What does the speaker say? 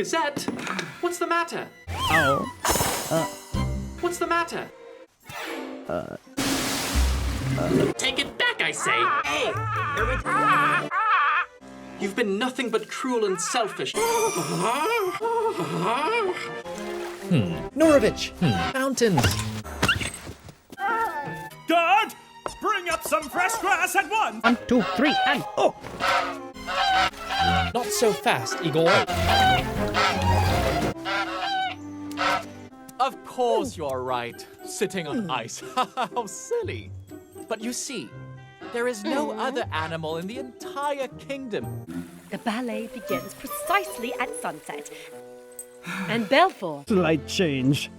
Gazette? What's the matter? Oh. What's the matter? Take it back, I say! Hey! You've been nothing but cruel and selfish. Norovich. Mountains. Guard! Bring up some fresh grass at once! 1, 2, 3, and oh! Not so fast, Igor. Of course you're right. Sitting on ice. How silly. But you see, there is no other animal in the entire kingdom. The ballet begins precisely at sunset. And Belfort. Slight change.